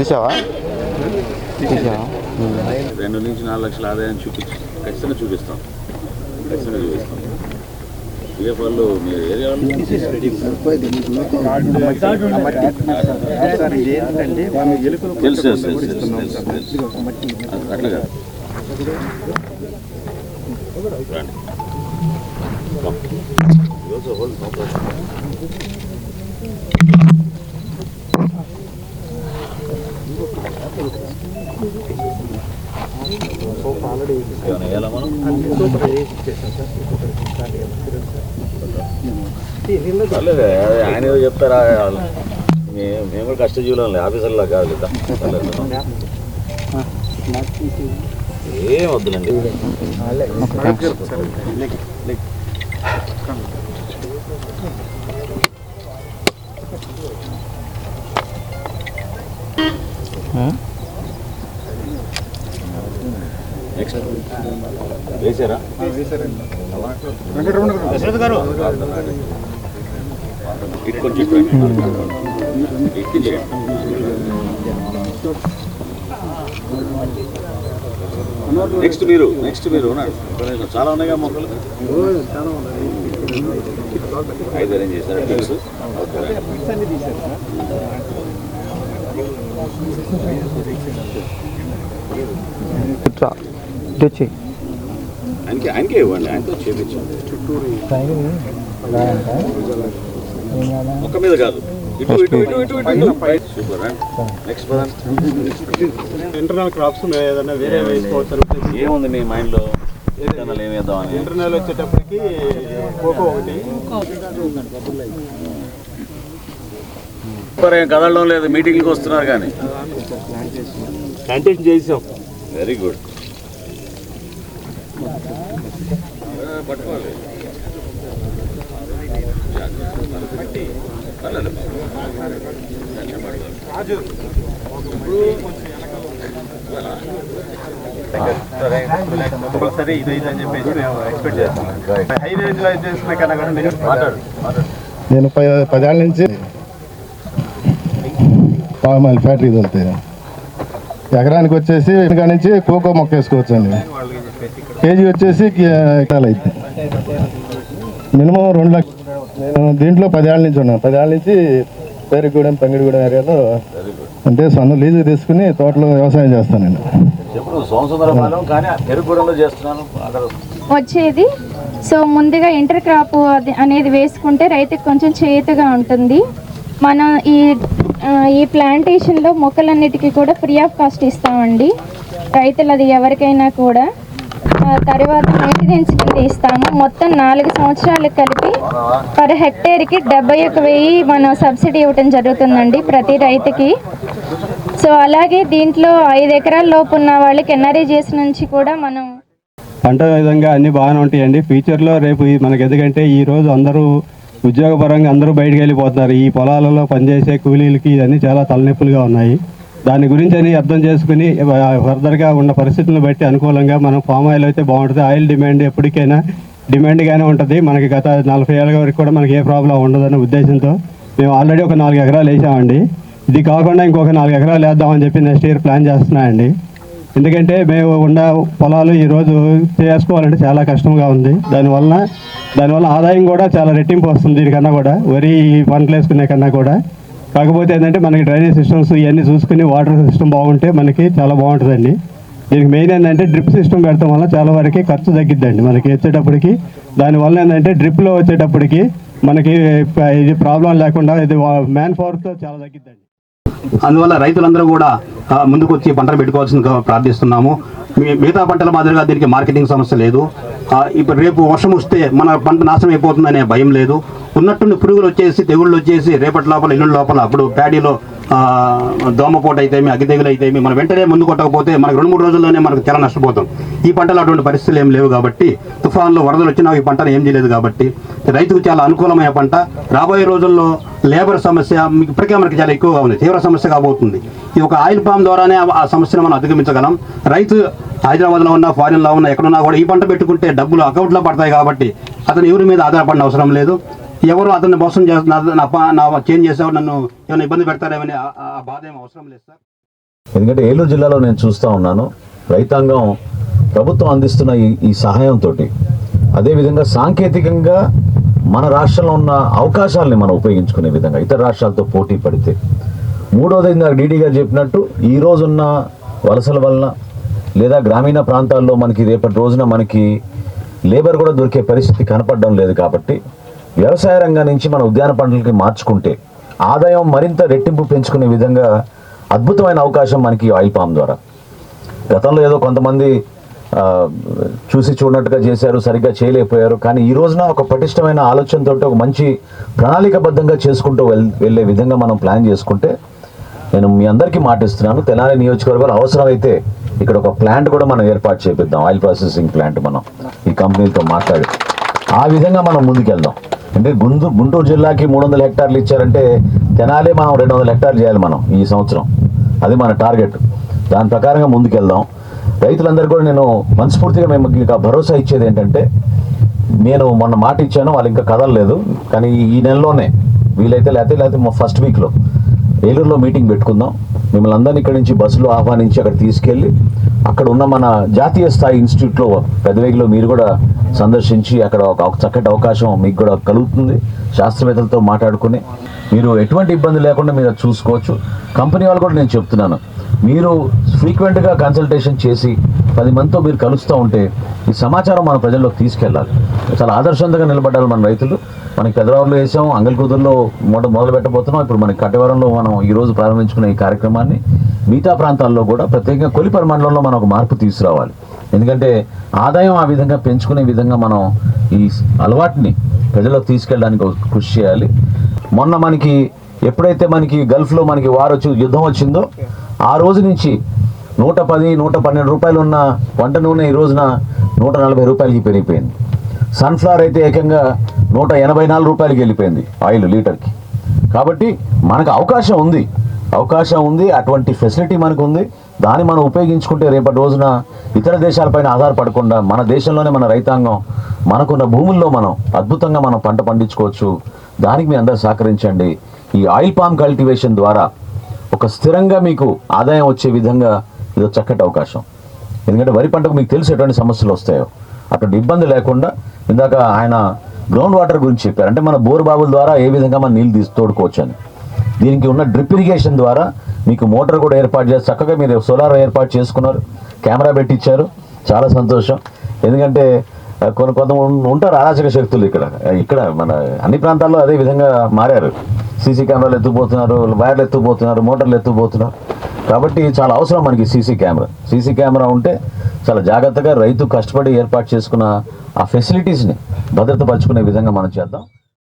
తీసావా? 2 నుంచి 4 లక్షల ఆదాయం ఖచ్చితంగా చూపిస్తాం. పిఎఫ్ఆర్లో మీరు ఏరియాలో తెలుసు అట్లా కాదు. ఆయన ఏదో చెప్తారా, మేము కూడా కష్టజీవులు ఆఫీసర్లా కాదు కదా. ఏం వద్దులండి. నెక్స్ట్ వేసారా గారు? ఇటు కొంచెం నెక్స్ట్ మీరు చాలా ఉన్నాయిగా మొక్కలు. 5 అరేంజ్ చేశారు తెలుసు. ఆయనకే ఇవ్వండి, ఆయనతో చేపించండి. ఒక్క మీద కాదు, ఇటు సూపర్. నెక్స్ట్ ఇంటర్నల్ క్రాప్స్ ఏదైనా వేరే వేసుకోవచ్చు. ఏముంది మీ మైండ్లో? ఏమేద్దామని ఇంటర్నల్ వచ్చేటప్పటికి కోకో ఒకటి. సూపర్. ఏం కదలడం లేదు, మీటింగ్కి వస్తున్నారు కానీ ప్లాంటేషన్ చేసాం. Very good. పట్టుకోవాలి. సరే ఇది అని చెప్పేసి మేము ఎక్స్పెక్ట్ చేస్తాం. హై రేంజ్లో చేసిన కన్నా కూడా నేను 10 ఏళ్ళ నుంచి పామ్ ఆయిల్ ఫ్యాక్టరీ వెళ్తాయి. ఎకరానికి వచ్చేసి ఇక్కడ నుంచి కోకో మొక్క వేసుకోవచ్చు అండి. కేజీ వచ్చేసి ఎకరాలు అయితే మినిమం 2 లక్షలు. నేను దీంట్లో 10 ఏళ్ళ నుంచి ఉన్నాను. 10 ఏళ్ళ నుంచి పేరుగూడెం, తంగిడిగూడెం ఏరియాలో అంటే సొంత లీజు తీసుకుని తోటలో వ్యవసాయం చేస్తాను నేను. వచ్చేది సో ముందుగా ఇంటర్ క్రాప్ అనేది వేసుకుంటే రైతుకి కొంచెం చేతుగా ఉంటుంది. మనం ఈ ప్లాంటేషన్లో మొక్కలన్నిటికీ కూడా ఫ్రీ ఆఫ్ కాస్ట్ ఇస్తామండి రైతులు, అది ఎవరికైనా కూడా. తర్వాత మెయింటెనెన్స్ కింద ఇస్తాము. మొత్తం 4 సంవత్సరాలకు కలిపి పర్ హెక్టేర్కి 71,000 మనం సబ్సిడీ ఇవ్వటం జరుగుతుందండి ప్రతి రైతుకి. సో అలాగే దీంట్లో 5 ఎకరాల లోపు ఉన్న వాళ్ళకి ఎన్ఆర్ఈజీఎస్ నుంచి కూడా మనం పంట విధంగా అన్నీ బాగానే ఉంటాయండి. ఫ్యూచర్లో రేపు మనకి ఎందుకంటే ఈరోజు అందరూ ఉద్యోగపరంగా అందరూ బయటకు వెళ్ళిపోతున్నారు. ఈ పొలాలలో పనిచేసే కూలీలకి ఇవన్నీ చాలా తలనొప్పులుగా ఉన్నాయి. దాని గురించి అని అర్థం చేసుకుని ఫర్దర్గా ఉన్న పరిస్థితులను బట్టి అనుకూలంగా మనం పామ్ ఆయిల్ అయితే బాగుంటుంది. ఆయిల్ డిమాండ్ ఎప్పటికైనా డిమాండ్గానే ఉంటుంది. మనకి గత 40 ఏళ్ళ వరకు కూడా మనకి ఏ ప్రాబ్లం ఉండదనే ఉద్దేశంతో మేము ఆల్రెడీ ఒక 4 ఎకరాలు వేసామండి. ఇది కాకుండా ఇంకొక 4 ఎకరాలు వేద్దామని చెప్పి నెక్స్ట్ ఇయర్ ప్లాన్ చేస్తున్నాయండి. ఎందుకంటే మేము ఉన్న పొలాలు ఈరోజు చేసుకోవాలంటే చాలా కష్టంగా ఉంది. దానివల్ల ఆదాయం కూడా చాలా రెట్టింపు వస్తుంది దీనికన్నా కూడా, వరి పంటలు వేసుకునే కన్నా కూడా. కాకపోతే ఏంటంటే మనకి డ్రైనేజ్ సిస్టమ్స్ ఇవన్నీ చూసుకుని వాటర్ సిస్టమ్ బాగుంటే మనకి చాలా బాగుంటుందండి. దీనికి మెయిన్ ఏంటంటే డ్రిప్ సిస్టమ్ పెడతాం వల్ల చాలా వరకు ఖర్చు తగ్గిద్దండి మనకి వచ్చేటప్పటికి. దానివల్ల ఏంటంటే డ్రిప్లో వచ్చేటప్పటికి మనకి ఇది ప్రాబ్లం లేకుండా ఇది మ్యాన్ పవర్తో చాలా తగ్గిద్దండి. అందువల్ల రైతులందరూ కూడా ముందుకు వచ్చి పంటలు పెట్టుకోవాల్సిందిగా ప్రార్థిస్తున్నాము. మిగతా పంటల మాదిరిగా దీనికి మార్కెటింగ్ సమస్య లేదు. ఇప్పుడు రేపు వర్షం వస్తే మన పంట నాశనం అయిపోతుందనే భయం లేదు. ఉన్నట్టుండి పురుగులు వచ్చేసి, తెగుళ్ళు వచ్చేసి రేపటి లోపల, ఎల్లుండి లోపల అప్పుడు ప్యాడీలో దోమపోటు అయితేమి, అగ్గి తెగులు అయితేమి మనం వెంటనే ముందు కొట్టకపోతే మనకు 2-3 రోజుల్లోనే మనకు చాలా నష్టపోతాం. ఈ పంటలో అటువంటి పరిస్థితులు ఏం లేవు కాబట్టి, తుఫాన్లు, వరదలు వచ్చినా ఈ పంటను ఏం చేయలేదు కాబట్టి రైతుకు చాలా అనుకూలమైన పంట. రాబోయే రోజుల్లో లేబర్ సమస్య ఇప్పటికే మనకి చాలా ఎక్కువగా ఉంది, తీవ్ర సమస్య కాబోతుంది. ఈ ఒక ఆయిల్ పామ్ ద్వారానే ఆ సమస్యను మనం అధిగమించగలం. రైతు హైదరాబాద్లో ఉన్నా, ఫారిన్లో ఉన్నా, ఎక్కడున్నా కూడా ఈ పంట పెట్టుకుంటే డబ్బులు అకౌంట్లో పడతాయి కాబట్టి అతను ఎవరి మీద ఆధారపడిన అవసరం లేదు. ఎవరు అతన్ని మోసం చేస్తున్నారు, నా చేంజ్ చేసేవారు నన్ను ఏమైనా ఇబ్బంది పెడతారేమని ఆ బాధ ఏం అవసరం లేదు సార్. ఎందుకంటే ఏలూరు జిల్లాలో నేను చూస్తూ ఉన్నాను, రైతాంగం ప్రభుత్వం అందిస్తున్న ఈ సహాయంతో, అదేవిధంగా సాంకేతికంగా మన రాష్ట్రంలో ఉన్న అవకాశాలని మనం ఉపయోగించుకునే విధంగా ఇతర రాష్ట్రాలతో పోటీ పడితే, మూడోది ఇందాక డీడీ గారు చెప్పినట్టు ఈ రోజున్న వలసల వలన లేదా గ్రామీణ ప్రాంతాల్లో మనకి రేపటి రోజున మనకి లేబర్ కూడా దొరికే పరిస్థితి కనపడడం లేదు. కాబట్టి వ్యవసాయ రంగం నుంచి మన ఉద్యాన పంటలకి మార్చుకుంటే ఆదాయం మరింత రెట్టింపు పెంచుకునే విధంగా అద్భుతమైన అవకాశం మనకి ఆయిల్ పామ్ ద్వారా. గతంలో ఏదో కొంతమంది చూసి చూడనట్టుగా చేశారు, సరిగ్గా చేయలేకపోయారు. కానీ ఈ రోజున ఒక పటిష్టమైన ఆలోచనతో ఒక మంచి ప్రణాళికబద్ధంగా చేసుకుంటూ వెళ్ళే విధంగా మనం ప్లాన్ చేసుకుంటే, నేను మీ అందరికీ మాటిస్తున్నాను, తెనాలి నియోజకవర్గంలో అవసరమైతే ఇక్కడ ఒక ప్లాంట్ కూడా మనం ఏర్పాటు చేపిద్దాం, ఆయిల్ ప్రాసెసింగ్ ప్లాంట్. మనం ఈ కంపెనీలతో మాట్లాడి ఆ విధంగా మనం ముందుకెళ్దాం. అంటే గుంటూరు జిల్లాకి 300 హెక్టార్లు ఇచ్చారంటే తెనాలే మనం 200 హెక్టార్లు చేయాలి మనం ఈ సంవత్సరం. అది మన టార్గెట్. దాని ప్రకారంగా ముందుకెళ్దాం. రైతులందరూ కూడా నేను మనస్ఫూర్తిగా మేము ఇంకా భరోసా ఇచ్చేది ఏంటంటే, నేను మొన్న మాట ఇచ్చాను, వాళ్ళు ఇంకా కదలలేదు, కానీ ఈ నెలలోనే వీలైతే లేకపోతే ఫస్ట్ వీక్లో ఏలూరులో మీటింగ్ పెట్టుకుందాం. మిమ్మల్ని అందరినీ ఇక్కడి నుంచి బస్సులో ఆహ్వానించి అక్కడ తీసుకెళ్ళి అక్కడ ఉన్న మన జాతీయ స్థాయి ఇన్స్టిట్యూట్లో పెదవేగిలో మీరు కూడా సందర్శించి అక్కడ ఒక చక్కటి అవకాశం మీకు కూడా కలుగుతుంది. శాస్త్రవేత్తలతో మాట్లాడుకుని మీరు ఎటువంటి ఇబ్బంది లేకుండా మీరు చూసుకోవచ్చు. కంపెనీ వాళ్ళు కూడా నేను చెప్తున్నాను, మీరు ఫ్రీక్వెంట్గా కన్సల్టేషన్ చేసి 10 మందితో మీరు కలుస్తూ ఉంటే ఈ సమాచారం మన ప్రజల్లోకి తీసుకెళ్ళాలి. చాలా ఆదర్శంగా నిలబడ్డారు మన రైతులు. మనకి పెదరావులో వేసాం, అంగల్కూతురులో మొదలు పెట్టబోతున్నాం. ఇప్పుడు మనకి కట్టవరంలో మనం ఈరోజు ప్రారంభించుకున్న ఈ కార్యక్రమాన్ని మిగతా ప్రాంతాల్లో కూడా ప్రత్యేకంగా కొలిపరి మండలంలో మనం ఒక మార్పు తీసుకురావాలి. ఎందుకంటే ఆదాయం ఆ విధంగా పెంచుకునే విధంగా మనం ఈ అలవాటుని ప్రజల్లోకి తీసుకెళ్ళడానికి కృషి చేయాలి. మొన్న మనకి ఎప్పుడైతే మనకి గల్ఫ్లో మనకి యుద్ధం వచ్చిందో ఆ రోజు నుంచి 110, 112 రూపాయలు ఉన్న వంట నూనె ఈ రోజున 140 రూపాయలకి పెరిగిపోయింది. సన్ఫ్లవర్ అయితే ఏకంగా 184 రూపాయలకి వెళ్ళిపోయింది ఆయిల్ లీటర్కి. కాబట్టి మనకు అవకాశం ఉంది, అటువంటి ఫెసిలిటీ మనకు ఉంది. దాన్ని మనం ఉపయోగించుకుంటే రేపటి రోజున ఇతర దేశాలపైన ఆధారపడకుండా మన దేశంలోనే మన రైతాంగం మనకున్న భూముల్లో మనం అద్భుతంగా మనం పంట పండించుకోవచ్చు. దానికి మీ అందరూ సహకరించండి. ఈ ఆయిల్ పామ్ కల్టివేషన్ ద్వారా ఒక స్థిరంగా మీకు ఆదాయం వచ్చే విధంగా ఇది చక్కటి అవకాశం. ఎందుకంటే వరి పంటకు మీకు తెలిసి ఎటువంటి సమస్యలు వస్తాయో అటువంటి ఇబ్బంది లేకుండా, ఇందాక ఆయన గ్రౌండ్ వాటర్ గురించి చెప్పారు, అంటే మన బోర్ బావుల ద్వారా ఏ విధంగా మనం నీళ్ళు తోడుకోవచ్చు అని. దీనికి ఉన్న డ్రిప్ ఇరిగేషన్ ద్వారా మీకు మోటార్ కూడా ఏర్పాటు చేసి చక్కగా మీరు సోలార్ ఏర్పాటు చేసుకున్నారు, కెమెరా పెట్టించారు, చాలా సంతోషం. ఎందుకంటే కొంతమంది ఉంటారు అరాచక శక్తులు ఇక్కడ మన అన్ని ప్రాంతాల్లో అదే విధంగా మారారు. సీసీ కెమెరాలు ఎత్తుకుపోతున్నారు, వైర్లు ఎత్తుకుపోతున్నారు, మోటార్లు ఎత్తుకుపోతున్నారు. కాబట్టి చాలా అవసరం మనకి సీసీ కెమెరా ఉంటే చాలా జాగ్రత్తగా రైతు కష్టపడి ఏర్పాటు చేసుకున్న ఆ ఫెసిలిటీస్ని భద్రతపరుచుకునే విధంగా మనం చేద్దాం.